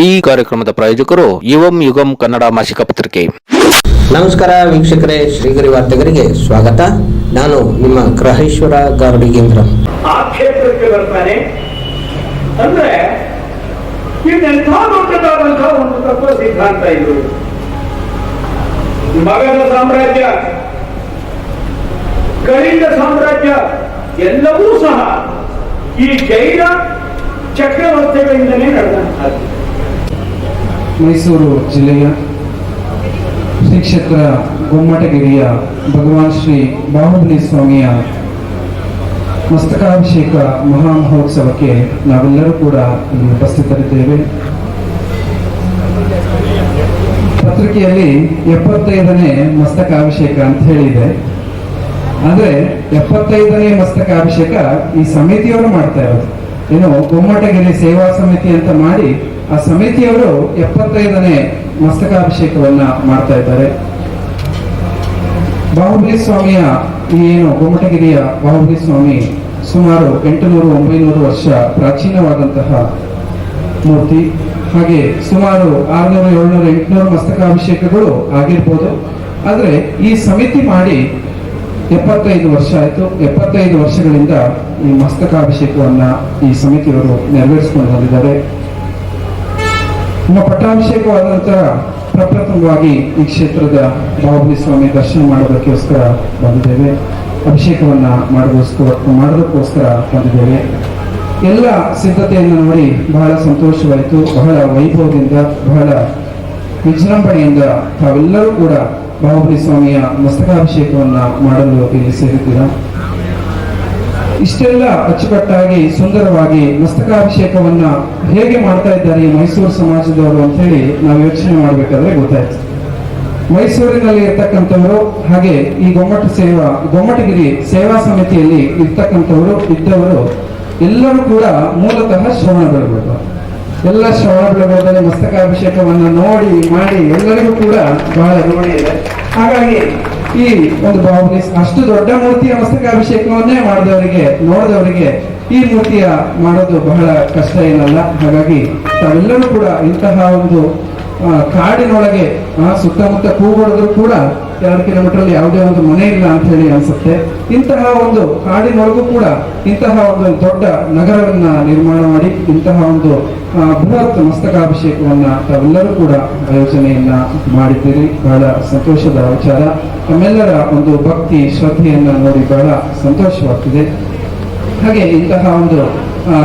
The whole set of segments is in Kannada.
ಈ ಕಾರ್ಯಕ್ರಮದ ಪ್ರಾಯೋಜಕರು ಯುವಂ ಯುಗಂ ಕನ್ನಡ ಮಾಸಿಕ ಪತ್ರಿಕೆ. ನಮಸ್ಕಾರ ವೀಕ್ಷಕರೇ, ಶ್ರೀಗರಿ ವಾರ್ತೆಗರಿಗೆ ಸ್ವಾಗತ. ನಾನು ನಿಮ್ಮ ಗ್ರಹೇಶ್ವರ ಗಾರ್ಡಿಗೇಂದ್ರ. ಆ ಕ್ಷೇತ್ರಕ್ಕೆ ಬರ್ತಾನೆ ಅಂದ್ರೆ ಇದೆಂಥ ದೊಡ್ಡದಾದಂತಹ ಒಂದು ತತ್ವ ಸಿದ್ಧಾಂತ ಇದು. ಮಗಧ ಸಾಮ್ರಾಜ್ಯ, ಕಳಿಂಗ ಸಾಮ್ರಾಜ್ಯ ಎಲ್ಲವೂ ಸಹ ಈ ಜೈನ ಚಕ್ರವರ್ತಿಗಳಿಂದಲೇ ನಡೆದಂತಹದ್ದು. ಮೈಸೂರು ಜಿಲ್ಲೆಯ ಶ್ರೀ ಕ್ಷೇತ್ರ ಗೊಮ್ಮಟಗಿರಿಯ ಭಗವಾನ್ ಶ್ರೀ ಬಾಹುಬಲಿ ಸ್ವಾಮಿಯ ಮಸ್ತಕಾಭಿಷೇಕ ಮಹಾ ಮಹೋತ್ಸವಕ್ಕೆ ನಾವೆಲ್ಲರೂ ಕೂಡ ಇಲ್ಲಿ ಉಪಸ್ಥಿತರಿದ್ದೇವೆ. ಪತ್ರಿಕೆಯಲ್ಲಿ 75ನೇ ಮಸ್ತಕಾಭಿಷೇಕ ಅಂತ ಹೇಳಿದೆ. ಅಂದ್ರೆ 75ನೇ ಮಸ್ತಕಾಭಿಷೇಕ ಈ ಸಮಿತಿಯವರು ಮಾಡ್ತಾ ಇರೋದು. ಏನು ಗೊಮ್ಮಟಗಿರಿ ಸೇವಾ ಸಮಿತಿ ಅಂತ ಮಾಡಿ ಆ ಸಮಿತಿಯವರು 75ನೇ ಮಸ್ತಕಾಭಿಷೇಕವನ್ನ ಮಾಡ್ತಾ ಇದ್ದಾರೆ. ಬಾಹುಬಲಿ ಸ್ವಾಮಿಯ ಏನು ಗೊಮ್ಮಟಗಿರಿಯ ಬಾಹುಬಲಿ ಸ್ವಾಮಿ ಸುಮಾರು 800-900 ವರ್ಷ ಪ್ರಾಚೀನವಾದಂತಹ ಮೂರ್ತಿ. ಹಾಗೆ ಸುಮಾರು 600-700-800 ಮಸ್ತಕಾಭಿಷೇಕಗಳು ಆಗಿರ್ಬೋದು. ಆದ್ರೆ ಈ ಸಮಿತಿ ಮಾಡಿ 75 ವರ್ಷ ಆಯ್ತು. 75 ವರ್ಷಗಳಿಂದ ಈ ಮಸ್ತಕಾಭಿಷೇಕವನ್ನ ಈ ಸಮಿತಿಯವರು ನೆರವೇರಿಸಿಕೊಂಡು ಬಂದಿದ್ದಾರೆ. ನಮ್ಮ ಪಟ್ಟಾಭಿಷೇಕವಾದ ನಂತರ ಪ್ರಪ್ರಥಮವಾಗಿ ಈ ಕ್ಷೇತ್ರದ ಬಾಹುಬಲಿ ಸ್ವಾಮಿ ದರ್ಶನ ಮಾಡೋದಕ್ಕೋಸ್ಕರ ಬಂದಿದ್ದೇವೆ. ಅಭಿಷೇಕವನ್ನ ಮಾಡೋದಕ್ಕೋಸ್ಕರ ಬಂದಿದ್ದೇವೆ. ಎಲ್ಲ ಸಿದ್ಧತೆಯನ್ನು ನೋಡಿ ಬಹಳ ಸಂತೋಷವಾಯಿತು. ಬಹಳ ವೈಭವದಿಂದ, ಬಹಳ ವಿಜೃಂಭಣೆಯಿಂದ ತಾವೆಲ್ಲರೂ ಕೂಡ ಬಾಹುಬಲಿ ಸ್ವಾಮಿಯ ಮಸ್ತಕಾಭಿಷೇಕವನ್ನ ಮಾಡಲು ಇಲ್ಲಿ ಸೇರಿದ್ದೀರಾ. ಇಷ್ಟೆಲ್ಲ ಅಚ್ಚುಕಟ್ಟಾಗಿ ಸುಂದರವಾಗಿ ಮಸ್ತಕಾಭಿಷೇಕವನ್ನ ಹೇಗೆ ಮಾಡ್ತಾ ಇದ್ದಾರೆ ಈ ಮೈಸೂರು ಸಮಾಜದವರು ಅಂತ ಹೇಳಿ ನಾವು ಯೋಚನೆ ಮಾಡಬೇಕಾದ್ರೆ ಗೊತ್ತಾಯ್ತು. ಮೈಸೂರಿನಲ್ಲಿ ಇರ್ತಕ್ಕಂಥವರು ಹಾಗೆ ಈ ಗೊಮ್ಮಟಗಿರಿ ಸೇವಾ ಸಮಿತಿಯಲ್ಲಿ ಇದ್ದವರು ಎಲ್ಲರೂ ಕೂಡ ಮೂಲತಃ ಶ್ರವಣ ಬೆಳಗೊಳ. ಎಲ್ಲ ಶ್ರವಣ ಬೆಳಗೊಳದಲ್ಲಿ ಮಸ್ತಕಾಭಿಷೇಕವನ್ನ ನೋಡಿ ಮಾಡಿ ಎಲ್ಲರಿಗೂ ಕೂಡ ಬಹಳ ರೂಢಿ ಇದೆ. ಹಾಗಾಗಿ ಈ ಒಂದು ಬಾಹುಬಲಿ ಅಷ್ಟು ದೊಡ್ಡ ಮೂರ್ತಿಯ ಮಸ್ತಕಾಭಿಷೇಕವನ್ನೇ ನೋಡಿದವರಿಗೆ ಈ ಮೂರ್ತಿಯ ಮಾಡೋದು ಬಹಳ ಕಷ್ಟ ಏನಲ್ಲ. ಹಾಗಾಗಿ ತಾವೆಲ್ಲರೂ ಕೂಡ ಇಂತಹ ಒಂದು ಕಾಡಿನೊಳಗೆ ಸುತ್ತಮುತ್ತ ಕೂಗೊಡಿದ್ರು ಕೂಡ 2 ಕಿಲೋಮೀಟರ್ ಅಲ್ಲಿ ಯಾವುದೇ ಒಂದು ಮನೆ ಇಲ್ಲ ಅಂತ ಹೇಳಿ ಅನ್ಸುತ್ತೆ. ಇಂತಹ ಒಂದು ಕಾಡಿನೊಳಗೂ ಕೂಡ ಇಂತಹ ಒಂದು ದೊಡ್ಡ ನಗರವನ್ನ ನಿರ್ಮಾಣ ಮಾಡಿ ಇಂತಹ ಒಂದು ಬೃಹತ್ ಮಸ್ತಕಾಭಿಷೇಕವನ್ನ ತಾವೆಲ್ಲರೂ ಕೂಡ ಆಯೋಜನೆಯನ್ನ ಮಾಡಿದ್ದೀರಿ. ಬಹಳ ಸಂತೋಷದ ವಿಚಾರ. ನಮ್ಮೆಲ್ಲರ ಒಂದು ಭಕ್ತಿ ಶ್ರದ್ಧೆಯನ್ನ ನೋಡಿ ಬಹಳ ಸಂತೋಷವಾಗ್ತಿದೆ. ಹಾಗೆ ಇಂತಹ ಒಂದು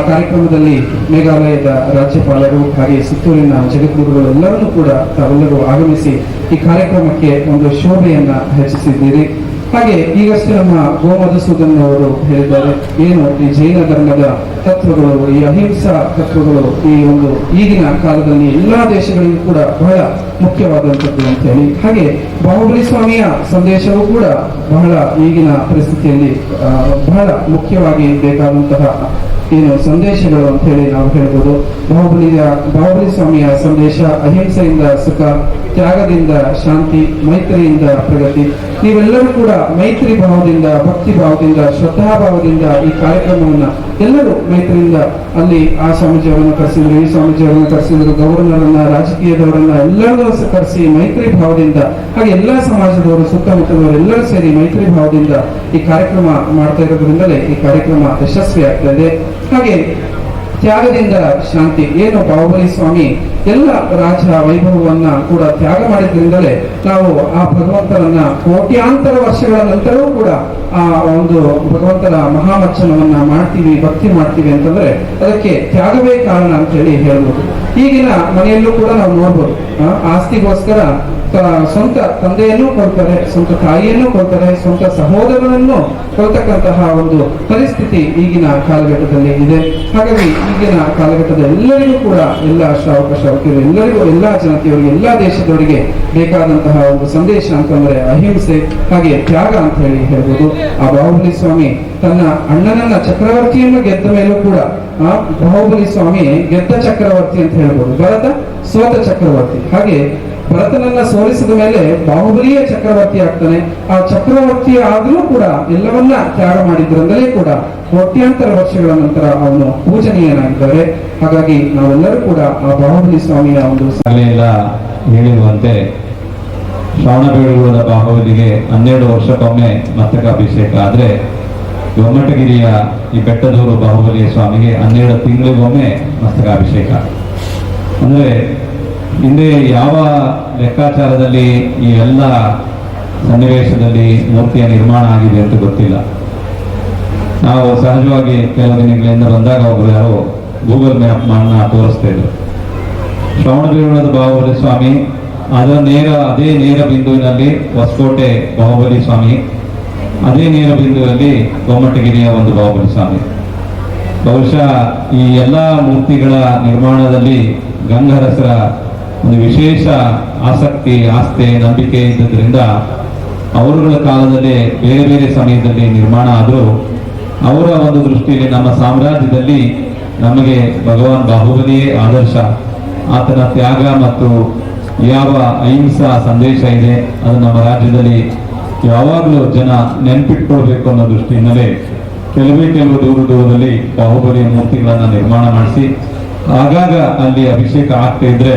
ಕಾರ್ಯಕ್ರಮದಲ್ಲಿ ಮೇಘಾಲಯದ ರಾಜ್ಯಪಾಲರು ಹಾಗೆ ಸುತ್ತೂರಿನ ಜಗದ್ಗುರುಗಳು ಎಲ್ಲರನ್ನೂ ಕೂಡ ತಾವೆಲ್ಲರೂ ಆಗಮಿಸಿ ಈ ಕಾರ್ಯಕ್ರಮಕ್ಕೆ ಒಂದು ಶೋಭೆಯನ್ನ ಹೆಚ್ಚಿಸಿದ್ದೀರಿ. ಹಾಗೆ ಈಗಷ್ಟೇ ನಮ್ಮ ಗೋಮಧುಸೂದನ್ ಅವರು ಹೇಳಿದ್ದಾರೆ, ಏನು ಈ ಜೈನ ಧರ್ಮದ ತತ್ವಗಳು, ಈ ಅಹಿಂಸಾ ತತ್ವಗಳು ಈ ಒಂದು ಈಗಿನ ಕಾಲದಲ್ಲಿ ಎಲ್ಲಾ ದೇಶಗಳಿಗೂ ಕೂಡ ಬಹಳ ಮುಖ್ಯವಾದಂಥದ್ದು ಅಂತ ಹೇಳಿ. ಹಾಗೆ ಬಾಹುಬಲಿ ಸ್ವಾಮಿಯ ಸಂದೇಶವೂ ಕೂಡ ಬಹಳ ಈಗಿನ ಪರಿಸ್ಥಿತಿಯಲ್ಲಿ ಬಹಳ ಮುಖ್ಯವಾಗಿ ಬೇಕಾದಂತಹ ಏನು ಸಂದೇಶಗಳು ಅಂತ ಹೇಳಿ ನಾವು ಹೇಳ್ಬೋದು. ಬಾಹುಬಲಿ ಸ್ವಾಮಿಯ ಸಂದೇಶ ಅಹಿಂಸೆಯಿಂದ ಸುಖ, ತ್ಯಾಗದಿಂದ ಶಾಂತಿ, ಮೈತ್ರಿಯಿಂದ ಪ್ರಗತಿ. ನೀವೆಲ್ಲರೂ ಕೂಡ ಮೈತ್ರಿ ಭಾವದಿಂದ, ಭಕ್ತಿ ಭಾವದಿಂದ, ಶ್ರದ್ಧಾ ಭಾವದಿಂದ ಈ ಕಾರ್ಯಕ್ರಮವನ್ನ ಎಲ್ಲರೂ ಮೈತ್ರಿಯಿಂದ ಅಲ್ಲಿ ಆ ಸ್ವಾಮೀಜಿಯವರನ್ನು ಕರೆಸಿದ್ರು, ಈ ಸ್ವಾಮೀಜಿಯವರನ್ನು ಕರೆಸಿದ್ರು, ಗವರ್ನರನ್ನ, ರಾಜಕೀಯದವರನ್ನ ಎಲ್ಲರೂ ಕರೆಸಿ ಮೈತ್ರಿ ಭಾವದಿಂದ, ಹಾಗೆ ಎಲ್ಲಾ ಸಮಾಜದವರು ಸುತ್ತಮುತ್ತದವರು ಎಲ್ಲರೂ ಸೇರಿ ಮೈತ್ರಿ ಭಾವದಿಂದ ಈ ಕಾರ್ಯಕ್ರಮ ಮಾಡ್ತಾ ಇರೋದ್ರಿಂದಲೇ ಈ ಕಾರ್ಯಕ್ರಮ ಯಶಸ್ವಿ ಆಗ್ತಾ ಇದೆ. ಹಾಗೆ ತ್ಯಾಗದಿಂದ ಶಾಂತಿ, ಏನು ಬಾಹುಬಲಿ ಸ್ವಾಮಿ ಎಲ್ಲ ರಾಜ ವೈಭವವನ್ನ ಕೂಡ ತ್ಯಾಗ ಮಾಡಿದ್ರಿಂದಲೇ ನಾವು ಆ ಭಗವಂತನನ್ನ ಕೋಟ್ಯಾಂತರ ವರ್ಷಗಳ ನಂತರವೂ ಕೂಡ ಆ ಒಂದು ಭಗವಂತನ ಮಹಾಮರ್ಚನವನ್ನ ಮಾಡ್ತೀವಿ, ಭಕ್ತಿ ಮಾಡ್ತೀವಿ ಅಂತಂದ್ರೆ ಅದಕ್ಕೆ ತ್ಯಾಗವೇ ಕಾರಣ ಅಂತ ಹೇಳಿ ಹೇಳ್ಬೋದು. ಈಗಿನ ಮನೆಯಲ್ಲೂ ಕೂಡ ನಾವು ನೋಡ್ಬೋದು, ಆಸ್ತಿಗೋಸ್ಕರ ಸ್ವಂತ ತಂದೆಯನ್ನು ಕೊಡ್ತಾರೆ, ಸ್ವಂತ ತಾಯಿಯನ್ನು ಕೊಡ್ತಾರೆ, ಸ್ವಂತ ಸಹೋದರನನ್ನು ಕೊಡ್ತಕ್ಕಂತಹ ಒಂದು ಪರಿಸ್ಥಿತಿ ಈಗಿನ ಕಾಲಘಟ್ಟದಲ್ಲಿ ಇದೆ. ಹಾಗಾಗಿ ಈಗಿನ ಕಾಲಘಟ್ಟದ ಎಲ್ಲರಿಗೂ ಕೂಡ ಎಲ್ಲ ಶ್ರಾವಕರು ಎಲ್ಲರಿಗೂ, ಎಲ್ಲಾ ಜನತೆಯವರಿಗೆ, ಎಲ್ಲಾ ದೇಶದವರಿಗೆ ಬೇಕಾದಂತಹ ಒಂದು ಸಂದೇಶ ಅಂತಂದ್ರೆ ಅಹಿಂಸೆ ಹಾಗೆ ತ್ಯಾಗ ಅಂತ ಹೇಳಿ ಹೇಳ್ಬೋದು. ಆ ಬಾಹುಬಲಿ ಸ್ವಾಮಿ ತನ್ನ ಅಣ್ಣನನ್ನ ಚಕ್ರವರ್ತಿಯನ್ನು ಗೆದ್ದ ಮೇಲೂ ಕೂಡ ಬಾಹುಬಲಿ ಸ್ವಾಮಿ ಗೆದ್ದ ಚಕ್ರವರ್ತಿ ಅಂತ ಹೇಳ್ಬೋದು. ಭರತ ಸೋತ ಚಕ್ರವರ್ತಿ. ಹಾಗೆ ಭರತನನ್ನ ಸೋಲಿಸಿದ ಮೇಲೆ ಬಾಹುಬಲಿಯೇ ಚಕ್ರವರ್ತಿ ಆಗ್ತಾನೆ. ಆ ಚಕ್ರವರ್ತಿ ಆದ್ರೂ ಕೂಡ ಎಲ್ಲವನ್ನ ತ್ಯಾಗ ಮಾಡಿದ್ರಿಂದಲೇ ಕೂಡ ಕೋಟ್ಯಾಂತರ ವರ್ಷಗಳ ನಂತರ ಅವನು ಪೂಜನೀಯನಾಗಿದ್ದಾರೆ. ಹಾಗಾಗಿ ನಾವೆಲ್ಲರೂ ಕೂಡ ಆ ಬಾಹುಬಲಿ ಸ್ವಾಮಿಯ ಒಂದು ಎಲ್ಲ ಹೇಳಿರುವಂತೆ ಶ್ರವಣಬೆಳಗೊಳದ ಬಾಹುಬಲಿಗೆ 12 ವರ್ಷಕ್ಕೊಮ್ಮೆ ಮಸ್ತಕಾಭಿಷೇಕ ಆದರೆ ಗೊಮ್ಮಟಗಿರಿಯ ಈ ಬೆಟ್ಟದೂರು ಬಾಹುಬಲಿಯ ಸ್ವಾಮಿಗೆ 12 ತಿಂಗಳಿಗೊಮ್ಮೆ ಮಸ್ತಕಾಭಿಷೇಕ. ಅಂದರೆ ಹಿಂದೆ ಯಾವ ಲೆಕ್ಕಾಚಾರದಲ್ಲಿ ಈ ಎಲ್ಲ ಸನ್ನಿವೇಶದಲ್ಲಿ ಮೂರ್ತಿಯ ನಿರ್ಮಾಣ ಆಗಿದೆ ಅಂತ ಗೊತ್ತಿಲ್ಲ. ನಾವು ಸಹಜವಾಗಿ ಕೆಲವು ದಿನಗಳಿಂದ ಬಂದಾಗ ಒಬ್ಬರು ಯಾರೋ ಗೂಗಲ್ ಮ್ಯಾಪ್ ಮಾಡನ್ನ ತೋರಿಸ್ತಾ ಇದ್ರು. ಶ್ರವಣಬೆಳಗೊಳದ ಬಾಹುಬಲಿ ಸ್ವಾಮಿ ಅದೇ ನೇರ ಬಿಂದುವಿನಲ್ಲಿ ಹೊಸಕೋಟೆ ಬಾಹುಬಲಿ ಸ್ವಾಮಿ, ಅದೇ ನೇರ ಬಿಂದುವಿನಲ್ಲಿ ಗೊಮ್ಮಟಗಿರಿಯ ಒಂದು ಬಾಹುಬಲಿ ಸ್ವಾಮಿ. ಬಹುಶಃ ಈ ಎಲ್ಲ ಮೂರ್ತಿಗಳ ನಿರ್ಮಾಣದಲ್ಲಿ ಗಂಗರಸರ ಒಂದು ವಿಶೇಷ ಆಸಕ್ತಿ, ಆಸ್ಥೆ, ನಂಬಿಕೆ ಇದ್ದುದರಿಂದ ಅವರುಗಳ ಕಾಲದಲ್ಲಿ ಬೇರೆ ಬೇರೆ ಸಮಯದಲ್ಲಿ ನಿರ್ಮಾಣ ಆದರೂ ಅವರ ಒಂದು ದೃಷ್ಟಿಯಲ್ಲಿ ನಮ್ಮ ಸಾಮ್ರಾಜ್ಯದಲ್ಲಿ ನಮಗೆ ಭಗವಾನ್ ಬಾಹುಬಲಿಯೇ ಆದರ್ಶ. ಆತನ ತ್ಯಾಗ ಮತ್ತು ಯಾವ ಅಹಿಂಸಾ ಸಂದೇಶ ಇದೆ ಅದು ನಮ್ಮ ರಾಜ್ಯದಲ್ಲಿ ಯಾವಾಗಲೂ ಜನ ನೆನಪಿಟ್ಕೊಳ್ಬೇಕು ಅನ್ನೋ ದೃಷ್ಟಿಯಿಂದಲೇ ಕೆಲವು ದೂರದಲ್ಲಿ ಬಾಹುಬಲಿಯ ಮೂರ್ತಿಗಳನ್ನ ನಿರ್ಮಾಣ ಮಾಡಿಸಿ ಆಗಾಗ ಅಲ್ಲಿ ಅಭಿಷೇಕ ಆಗ್ತಾ ಇದ್ರೆ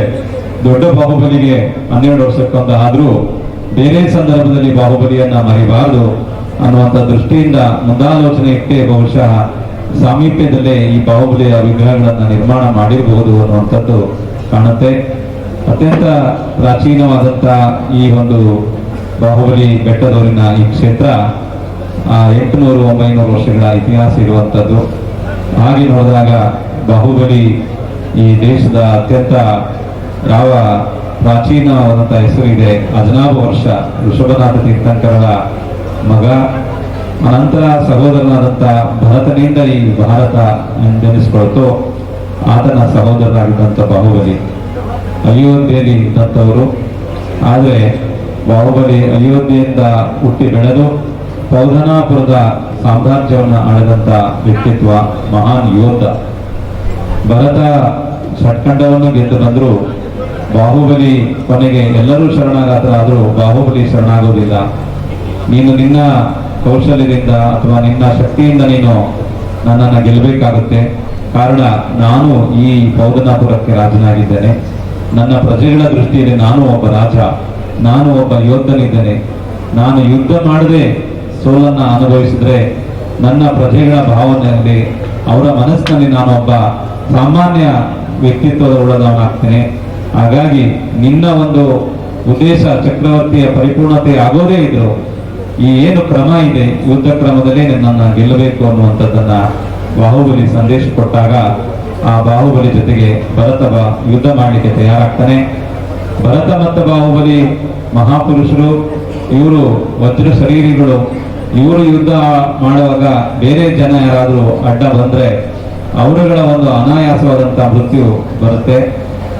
ದೊಡ್ಡ ಬಾಹುಬಲಿಗೆ 12 ವರ್ಷಕ್ಕೊಂದು ಆದ್ರೂ ಬೇರೆ ಸಂದರ್ಭದಲ್ಲಿ ಬಾಹುಬಲಿಯನ್ನ ಮರಿಬಾರದು ಅನ್ನುವಂಥ ದೃಷ್ಟಿಯಿಂದ ಮುಂದಾಲೋಚನೆ ಇಟ್ಟೆ ಬಹುಶಃ ಸಾಮೀಪ್ಯದಲ್ಲೇ ಈ ಬಾಹುಬಲಿಯ ವಿಗ್ರಹಗಳನ್ನ ನಿರ್ಮಾಣ ಮಾಡಿರಬಹುದು ಅನ್ನುವಂಥದ್ದು ಕಾಣುತ್ತೆ. ಅತ್ಯಂತ ಪ್ರಾಚೀನವಾದಂಥ ಈ ಒಂದು ಬಾಹುಬಲಿ ಬೆಟ್ಟದೂರಿನ ಈ ಕ್ಷೇತ್ರ 800-900 ವರ್ಷಗಳ ಇತಿಹಾಸ ಇರುವಂಥದ್ದು. ಹಾಗೆ ನೋಡಿದಾಗ ಬಾಹುಬಲಿ ಈ ದೇಶದ ಅತ್ಯಂತ ಯಾವ ಪ್ರಾಚೀನವಾದಂಥ ಹೆಸರು ಇದೆ, 14 ವರ್ಷ ಋಷಭನಾಥ ತೀರ್ಥಂಕರರ ಮಗ, ಅನಂತರ ಸಹೋದರನಾದಂಥ ಭರತನಿಂದ ಈ ಭಾರತ ಜನಿಸಿಕೊಳ್ತು. ಆತನ ಸಹೋದರನಾಗಿದ್ದಂಥ ಬಾಹುಬಲಿ ಅಯೋಧ್ಯೆಯಲ್ಲಿ ಇದ್ದಂಥವರು. ಆದರೆ ಬಾಹುಬಲಿ ಅಯೋಧ್ಯೆಯಿಂದ ಹುಟ್ಟಿ ಬೆಳೆದು ಪೌಧನಾಪುರದ ಸಾಮ್ರಾಜ್ಯವನ್ನು ಆಳಿದಂಥ ವ್ಯಕ್ತಿತ್ವ, ಮಹಾನ್ ಯೋಧ. ಭರತ ಷಟ್ಖಂಡವನ್ನು ಗೆದ್ದು ಬಂದ್ರು, ಬಾಹುಬಲಿ ಕೊನೆಗೆ ಎಲ್ಲರೂ ಶರಣಾಗತರಾದರೂ ಬಾಹುಬಲಿ ಶರಣಾಗೋದಿಲ್ಲ. ನೀನು ನಿನ್ನ ಕೌಶಲ್ಯದಿಂದ ಅಥವಾ ನಿನ್ನ ಶಕ್ತಿಯಿಂದ ನೀನು ನನ್ನನ್ನು ಗೆಲ್ಲಬೇಕಾಗುತ್ತೆ. ಕಾರಣ ನಾನು ಈ ಪೌದನಾಪುರಕ್ಕೆ ರಾಜನಾಗಿದ್ದೇನೆ. ನನ್ನ ಪ್ರಜೆಗಳ ದೃಷ್ಟಿಯಲ್ಲಿ ನಾನು ಒಬ್ಬ ರಾಜ, ನಾನು ಒಬ್ಬ ಯೋಧನಿದ್ದೇನೆ. ನಾನು ಯುದ್ಧ ಮಾಡದೆ ಸೋಲನ್ನು ಅನುಭವಿಸಿದ್ರೆ ನನ್ನ ಪ್ರಜೆಗಳ ಭಾವನೆಯಲ್ಲಿ, ಅವರ ಮನಸ್ಸಿನಲ್ಲಿ ನಾನು ಒಬ್ಬ ಸಾಮಾನ್ಯ ವ್ಯಕ್ತಿತ್ವದೊಳಗವನಾಗ್ತೇನೆ. ಹಾಗಾಗಿ ನಿನ್ನ ಒಂದು ಉದ್ದೇಶ ಚಕ್ರವರ್ತಿಯ ಪರಿಪೂರ್ಣತೆ ಆಗೋದೇ ಇದ್ರು ಈ ಏನು ಕ್ರಮ ಇದೆ, ಯುದ್ಧ ಕ್ರಮದಲ್ಲಿ ನನ್ನನ್ನು ಗೆಲ್ಲಬೇಕು ಅನ್ನುವಂಥದ್ದನ್ನ ಬಾಹುಬಲಿ ಸಂದೇಶ ಕೊಟ್ಟಾಗ ಆ ಬಾಹುಬಲಿ ಜೊತೆಗೆ ಭರತ ಯುದ್ಧ ಮಾಡಲಿಕ್ಕೆ ತಯಾರಾಗ್ತಾನೆ. ಭರತ ಮತ್ತು ಬಾಹುಬಲಿ ಮಹಾಪುರುಷರು, ಇವರು ವಜ್ರ ಶರೀರಿಗಳು. ಇವರು ಯುದ್ಧ ಮಾಡುವಾಗ ಬೇರೆ ಜನ ಯಾರಾದರೂ ಅಡ್ಡ ಬಂದ್ರೆ ಅವರುಗಳ ಒಂದು ಅನಾಯಾಸವಾದಂತಹ ಮೃತ್ಯು ಬರುತ್ತೆ.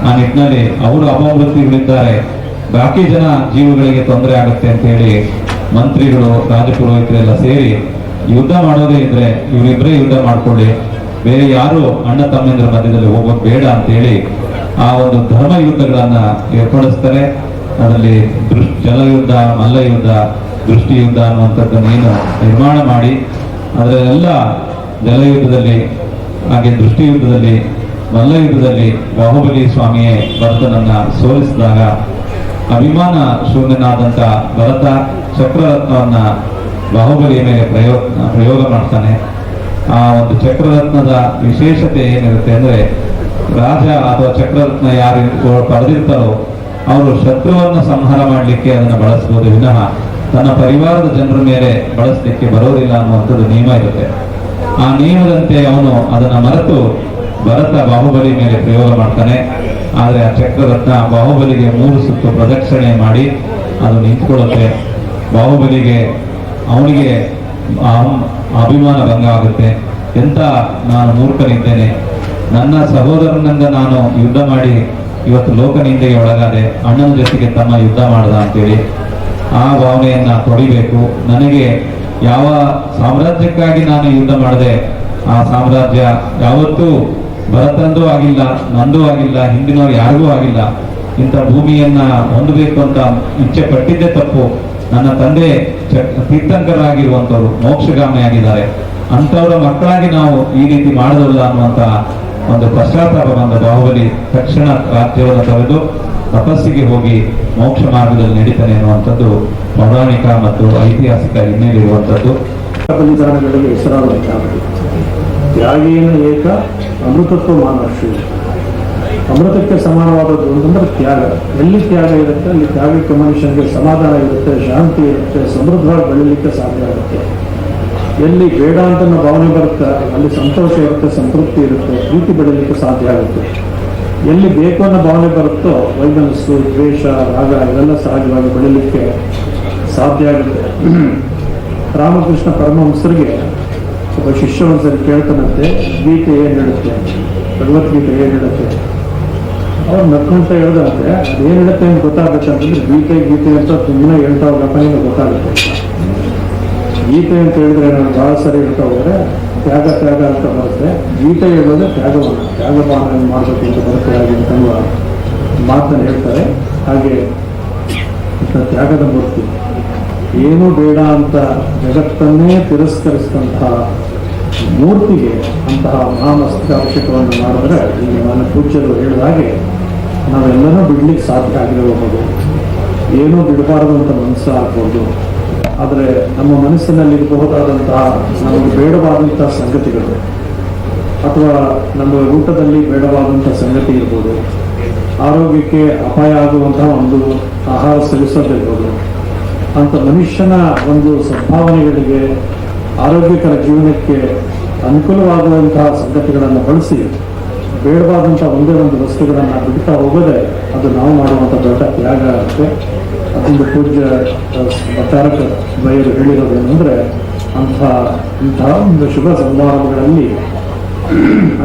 ಆ ನಿಟ್ಟಿನಲ್ಲಿ ಅವರು ಅಪಮೃತ್ಯುಗಳಿದ್ದಾರೆ, ಬಾಕಿ ಜನ ಜೀವಗಳಿಗೆ ತೊಂದರೆ ಆಗುತ್ತೆ ಅಂತ ಹೇಳಿ ಮಂತ್ರಿಗಳು, ರಾಜಪುರೋಹಿತರೆಲ್ಲ ಸೇರಿ ಯುದ್ಧ ಮಾಡೋದೇ ಇದ್ರೆ ಇವರಿಬ್ಬರೇ ಯುದ್ಧ ಮಾಡ್ಕೊಳ್ಳಿ, ಬೇರೆ ಯಾರು ಅಣ್ಣ ತಮ್ಮಂದಿರ ಮಧ್ಯದಲ್ಲಿ ಹೋಗೋದು ಬೇಡ ಅಂತ ಹೇಳಿ ಆ ಒಂದು ಧರ್ಮ ಯುದ್ಧಗಳನ್ನ ಏರ್ಪಡಿಸ್ತಾರೆ. ಅದರಲ್ಲಿ ಜಲಯುದ್ಧ, ಮಲ್ಲಯುದ್ಧ, ದೃಷ್ಟಿ ಯುದ್ಧ ಅನ್ನುವಂಥದ್ದನ್ನೇನು ನಿರ್ಮಾಣ ಮಾಡಿ ಅದರಲ್ಲೆಲ್ಲ ಜಲಯುದ್ಧದಲ್ಲಿ, ಹಾಗೆ ದೃಷ್ಟಿ ಯುದ್ಧದಲ್ಲಿ, ಮಲ್ಲಯುದ್ಧದಲ್ಲಿ ಬಾಹುಬಲಿ ಸ್ವಾಮಿಯೇ ಭರತನನ್ನ ಸೋಲಿಸಿದಾಗ ಅಭಿಮಾನ ಶೂನ್ಯನಾದಂಥ ಭರತ ಚಕ್ರರತ್ನವನ್ನ ಬಾಹುಬಲಿಯ ಮೇಲೆ ಪ್ರಯೋಗ ಮಾಡ್ತಾನೆ. ಆ ಒಂದು ಚಕ್ರರತ್ನದ ವಿಶೇಷತೆ ಏನಿರುತ್ತೆ ಅಂದ್ರೆ, ರಾಜ ಅಥವಾ ಚಕ್ರರತ್ನ ಯಾರು ಪಡೆದಿರ್ತಾರೋ ಅವರು ಶತ್ರುವನ್ನು ಸಂಹಾರ ಮಾಡಲಿಕ್ಕೆ ಅದನ್ನು ಬಳಸಬಹುದು ವಿನಃ ತನ್ನ ಪರಿವಾರದ ಜನರ ಮೇಲೆ ಬಳಸಲಿಕ್ಕೆ ಬರೋದಿಲ್ಲ ಅನ್ನುವಂಥದ್ದು ನಿಯಮ ಇರುತ್ತೆ. ಆ ನಿಯಮದಂತೆ ಅವನು ಅದನ್ನ ಮರೆತು ಭರತ ಬಾಹುಬಲಿ ಮೇಲೆ ಪ್ರಯೋಗ ಮಾಡ್ತಾನೆ. ಆದರೆ ಆ ಚಕ್ರರತ್ನ ಬಾಹುಬಲಿಗೆ 3 ಸುತ್ತು ಪ್ರದಕ್ಷಿಣೆ ಮಾಡಿ ಅದು ನಿಂತ್ಕೊಳ್ಳುತ್ತೆ. ಬಾಹುಬಲಿಗೆ ಅವನಿಗೆ ಅಭಿಮಾನ ಭಂಗ ಆಗುತ್ತೆ. ಎಂತ ನಾನು ಮೂರ್ಖನಿದ್ದೇನೆ, ನನ್ನ ಸಹೋದರನಿಂದ ನಾನು ಯುದ್ಧ ಮಾಡಿ ಇವತ್ತು ಲೋಕನಿಂದೆಗೆ ಒಳಗಾದೆ, ಅಣ್ಣನ ಜೊತೆಗೆ ತಮ್ಮ ಯುದ್ಧ ಮಾಡದ ಅಂತೇಳಿ ಆ ಭಾವನೆಯನ್ನ ತೊಡಿಬೇಕು. ನನಗೆ ಯಾವ ಸಾಮ್ರಾಜ್ಯಕ್ಕಾಗಿ ನಾನು ಯುದ್ಧ ಮಾಡಿದೆ ಆ ಸಾಮ್ರಾಜ್ಯ ಯಾವತ್ತೂ ಭರತಂದೂ ಆಗಿಲ್ಲ, ನಂದೂ ಆಗಿಲ್ಲ, ಹಿಂದಿನವ್ರು ಯಾರಿಗೂ ಆಗಿಲ್ಲ. ಇಂಥ ಭೂಮಿಯನ್ನ ಹೊಂದಬೇಕು ಅಂತ ಇಚ್ಛೆ ಪಟ್ಟಿದ್ದೇ ತಪ್ಪು. ನನ್ನ ತಂದೆ ತೀರ್ಥಂಕರಾಗಿರುವಂಥವ್ರು ಮೋಕ್ಷಗಾಮಿ ಆಗಿದ್ದಾರೆ. ಅಂಥವರ ಮಕ್ಕಳಾಗಿ ನಾವು ಈ ರೀತಿ ಮಾಡೋದಲ್ಲ ಅನ್ನುವಂತ ಒಂದು ಪಶ್ಚಾತ್ತಾಪ ಬಂದ ಬಾಹುಬಲಿ ತಕ್ಷಣ ರಾಜ್ಯವನ್ನು ತೊರೆದು ತಪಸ್ಸಿಗೆ ಹೋಗಿ ಮೋಕ್ಷ ಮಾರ್ಗದಲ್ಲಿ ನಡೀತಾನೆ ಅನ್ನುವಂಥದ್ದು ಪೌರಾಣಿಕ ಮತ್ತು ಐತಿಹಾಸಿಕ ಹಿನ್ನೆಲೆಯಿರುವಂಥದ್ದು. ಬಲಿದಾನಗಳಿಗೆ ಹೆಸರಾದಂತಹ ತ್ಯಾಗೇನ ಏಕ ಅಮೃತತ್ವ ಮಾನರ್ಷಿ. ಅಮೃತಕ್ಕೆ ಸಮಾನವಾದದ್ದು ಅಂತಂದ್ರೆ ತ್ಯಾಗ. ಎಲ್ಲಿ ತ್ಯಾಗ ಇರುತ್ತೆ ಅಲ್ಲಿ ತ್ಯಾಗಕ್ಕೆ ಮನುಷ್ಯನಿಗೆ ಸಮಾಧಾನ ಇರುತ್ತೆ, ಶಾಂತಿ ಇರುತ್ತೆ, ಸಮೃದ್ಧವಾಗಿ ಬೆಳೀಲಿಕ್ಕೆ ಸಾಧ್ಯ ಆಗುತ್ತೆ. ಎಲ್ಲಿ ಬೇಡ ಅಂತ ಭಾವನೆ ಬರುತ್ತೆ ಅಲ್ಲಿ ಸಂತೋಷ ಇರುತ್ತೆ, ಸಂತೃಪ್ತಿ ಇರುತ್ತೆ, ಪ್ರೀತಿ ಬೆಳೀಲಿಕ್ಕೆ ಸಾಧ್ಯ ಆಗುತ್ತೆ. ಎಲ್ಲಿ ಬೇಕು ಅನ್ನೋ ಭಾವನೆ ಬರುತ್ತೋ ವೈಮನಸ್ಸು, ದ್ವೇಷ, ರಾಗ ಇವೆಲ್ಲ ಸಹಜವಾಗಿ ಬೆಳೀಲಿಕ್ಕೆ ಸಾಧ್ಯ ಆಗುತ್ತೆ. ರಾಮಕೃಷ್ಣ ಪರಮಹಂಸರಿಗೆ ಒಬ್ಬ ಶಿಷ್ಯ ಒಂದ್ಸರಿ ಕೇಳ್ತಾನಂತೆ, ಗೀತೆ ಏನು ಹೇಳುತ್ತೆ, ಭಗವದ್ಗೀತೆ ಏನು ಹೇಳುತ್ತೆ? ಅವ್ರು ನಕ್ಕೊಂತ ಹೇಳ್ದಂತೆ ಅದೇನು ಹೇಳುತ್ತೆ ಅಂತ ಗೊತ್ತಾಗಬೇಕಂತಂದ್ರೆ ಗೀತೆ ಅಂತ ಸುಮ್ಮನೆ ಹೇಳ್ತಾ ಹೋಗಪ್ಪ ನಿಮಗೆ ಗೊತ್ತಾಗುತ್ತೆ. ಗೀತೆ ಅಂತ ಹೇಳಿದ್ರೆ ನಾನು ಭಾಳ ಸರಿ ಹೇಳ್ತಾ ಹೋದ್ರೆ ತ್ಯಾಗ ಅಂತ ಬರುತ್ತೆ. ಗೀತೆ ಹೇಳೋದ್ರೆ ತ್ಯಾಗವನ್ನು ಮಾಡಬೇಕು ಅಂತ ಬರುತ್ತೆ ಹಾಗೆ ಅಂತನ್ನುವ ಮಾತನ್ನು ಹೇಳ್ತಾರೆ. ಹಾಗೆ ತ್ಯಾಗದ ಮೂರ್ತಿ, ಏನೂ ಬೇಡ ಅಂತ ಜಗತ್ತನ್ನೇ ತಿರಸ್ಕರಿಸಿದಂತಹ ಮೂರ್ತಿಗೆ ಅಂತಹ ಮಹಾಮಸ್ತಕಾಭಿಷೇಕವನ್ನು ಮಾಡಿದ್ರೆ ಇಲ್ಲಿ ನನ್ನ ಪೂಜ್ಯರು ಹೇಳಿದ ಹಾಗೆ ನಾವೆಲ್ಲನೂ ಬಿಡ್ಲಿಕ್ಕೆ ಸಾಧ್ಯ ಆಗಿರಬಹುದು. ಏನೂ ಬಿಡಬಾರದು ಅಂತ ಮನಸ್ಸು ಆಗ್ಬೋದು. ಆದರೆ ನಮ್ಮ ಮನಸ್ಸಿನಲ್ಲಿ ಇರಬಹುದಾದಂತಹ ನಮಗೆ ಬೇಡವಾದಂತಹ ಸಂಗತಿಗಳು ಅಥವಾ ನಮ್ಮ ಊಟದಲ್ಲಿ ಬೇಡವಾದಂಥ ಸಂಗತಿ ಇರ್ಬೋದು, ಆರೋಗ್ಯಕ್ಕೆ ಅಪಾಯ ಆಗುವಂತಹ ಒಂದು ಆಹಾರ ಸೇವಿಸೋದಿರ್ಬೋದು, ಅಂತ ಮನುಷ್ಯನ ಒಂದು ಸದ್ಭಾವನೆಗಳಿಗೆ ಆರೋಗ್ಯಕರ ಜೀವನಕ್ಕೆ ಅನುಕೂಲವಾಗುವಂತಹ ಸಂಗತಿಗಳನ್ನು ಬಳಸಿ ಬೇಡವಾದಂಥ ಒಂದೇ ಒಂದು ವಸ್ತುಗಳನ್ನು ಬಿಡ್ತಾ ಹೋಗೋದೇ ಅದು ನಾವು ಮಾಡುವಂಥ ದೊಡ್ಡ ತ್ಯಾಗ ಆಗುತ್ತೆ. ಅದೊಂದು ಪೂಜ್ಯ ಭಟ್ಟಾರಕ ಬಯರು ಹೇಳಿರೋದೇನೆಂದರೆ ಇಂತಹ ಒಂದು ಶುಭ ಸಮಾರಂಭಗಳಲ್ಲಿ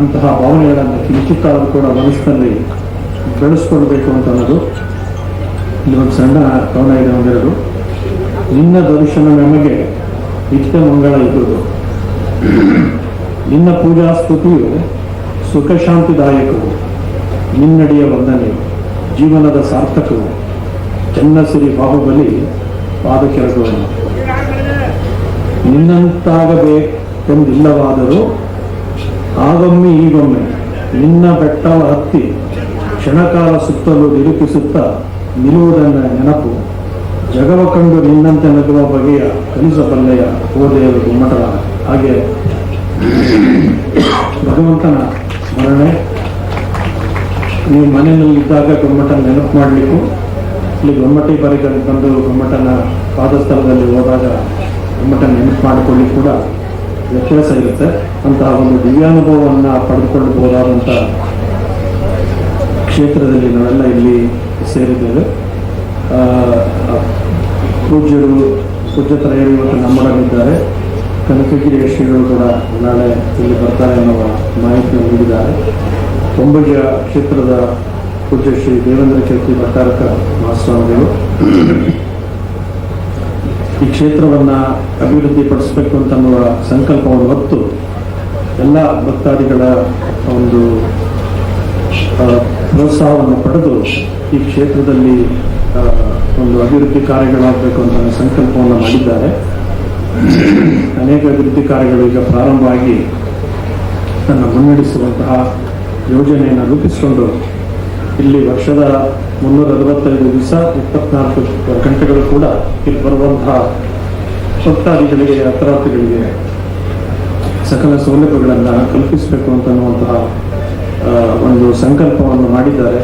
ಅಂತಹ ಭಾವನೆಗಳನ್ನು ಕಿಂಚಿತ್ತಾದರೂ ಕೂಡ ಮನಸ್ಸಿನಲ್ಲಿ ಬೆಳೆಸ್ಕೊಳ್ಬೇಕು ಅಂತ ಅನ್ನೋದು. ಇಲ್ಲಿ ಒಂದು ಸಣ್ಣ ಕವನ ಇದೆ, ಒಂದೆರಡು. ನಿನ್ನ ದರ್ಶನ ನಮಗೆ ನಿತ್ಯ ಮಂಗಳ ಇದ್ದುದು, ನಿನ್ನ ಪೂಜಾ ಸ್ತುತಿಯು ಸುಖ ಶಾಂತಿದಾಯಕವು, ನಿನ್ನಡಿಯ ವಂದನೆ ಜೀವನದ ಸಾರ್ಥಕವು, ಚೆನ್ನಸಿರಿ ಬಾಹುಬಲಿ ಪಾದಕೆರಗುವನು. ನಿನ್ನಂತಾಗಬೇಕೆಂದಿಲ್ಲವಾದರೂ ಆಗೊಮ್ಮೆ ಈಗೊಮ್ಮೆ ನಿನ್ನ ಬೆಟ್ಟವ ಹತ್ತಿ ಕ್ಷಣಕಾಲ ಸುತ್ತಲೂ ನಿರೂಪಿಸುತ್ತಾ ನಿಲ್ಲುವುದನ್ನ ನೆನಪು, ಜಗವ ಕಂಡು ನಿನ್ನಂತೆ ನಗುವ ಬಗೆಯ ಕಲಿಸಬಲ್ಲೆಯ ಓದೆಯ ಗುಮ್ಮಟದ. ಹಾಗೆ ಭಗವಂತನ ಸ್ಮರಣೆ, ನೀವು ಮನೆಯಲ್ಲಿದ್ದಾಗ ಗುಮ್ಮಟ ನೆನಪು ಮಾಡಲಿಕ್ಕೂ ಇಲ್ಲಿ ಗೊಮ್ಮಟಿ ಬರಿಗೆ ಬಂದು ಗೊಮ್ಮಟನ ಪಾದಸ್ಥಳದಲ್ಲಿ ಹೋದಾಗ ಗುಮ್ಮಟ ನೆನಪು ಮಾಡಿಕೊಳ್ಳಿಕ್ಕೆ ಕೂಡ ವ್ಯತ್ಯಾಸ ಇರುತ್ತೆ. ಅಂತಹ ಒಂದು ದಿವ್ಯಾನುಭವವನ್ನು ಪಡೆದುಕೊಳ್ಳಬಹುದಾದಂಥ ಕ್ಷೇತ್ರದಲ್ಲಿ ನಾವೆಲ್ಲ ಇಲ್ಲಿ ಸೇರಿದ್ದೇವೆ. ಪೂಜ್ಯತ್ರಯರು ಇವತ್ತು ನಮ್ಮೊಡನಿದ್ದಾರೆ. ಕನಕಗಿರಿಯ ಶ್ರೀಗಳು ಕೂಡ ನಾಳೆ ಇಲ್ಲಿ ಬರ್ತಾರೆ ಎನ್ನುವ ಮಾಹಿತಿಯನ್ನು ನೀಡಿದ್ದಾರೆ. ಕೊಂಬುಜ ಕ್ಷೇತ್ರದ ಪೂಜ್ಯ ಶ್ರೀ ದೇವೇಂದ್ರ ಕೀರ್ತಿ ಭಟ್ಟಾರಕ ಮಹಾಸ್ವಾಮಿಗಳು ಈ ಕ್ಷೇತ್ರವನ್ನು ಅಭಿವೃದ್ಧಿಪಡಿಸಬೇಕು ಅಂತನ್ನುವ ಸಂಕಲ್ಪವನ್ನು ಹೊತ್ತು ಎಲ್ಲ ಭಕ್ತಾದಿಗಳ ಒಂದು ಪ್ರೋತ್ಸಾಹವನ್ನು ಪಡೆದು ಈ ಕ್ಷೇತ್ರದಲ್ಲಿ ಒಂದು ಅಭಿವೃದ್ಧಿ ಕಾರ್ಯಗಳಾಗಬೇಕು ಅಂತ ಸಂಕಲ್ಪವನ್ನು ಮಾಡಿದ್ದಾರೆ. ಅನೇಕ ಅಭಿವೃದ್ಧಿ ಕಾರ್ಯಗಳು ಈಗ ಪ್ರಾರಂಭವಾಗಿ ತನ್ನ ಮುನ್ನಡೆಸುವಂತಹ ಯೋಜನೆಯನ್ನು ರೂಪಿಸಿಕೊಂಡು ಇಲ್ಲಿ ವರ್ಷದ 365 ದಿವಸ 24 ಗಂಟೆಗಳು ಕೂಡ ಇಲ್ಲಿ ಬರುವಂತಹ ಭಕ್ತಾದಿಗಳಿಗೆ, ಯಾತ್ರಾರ್ಥಿಗಳಿಗೆ ಸಕಲ ಸೌಲಭ್ಯಗಳನ್ನು ಕಲ್ಪಿಸಬೇಕು ಅಂತನ್ನುವಂತಹ ಒಂದು ಸಂಕಲ್ಪವನ್ನು ಮಾಡಿದ್ದಾರೆ.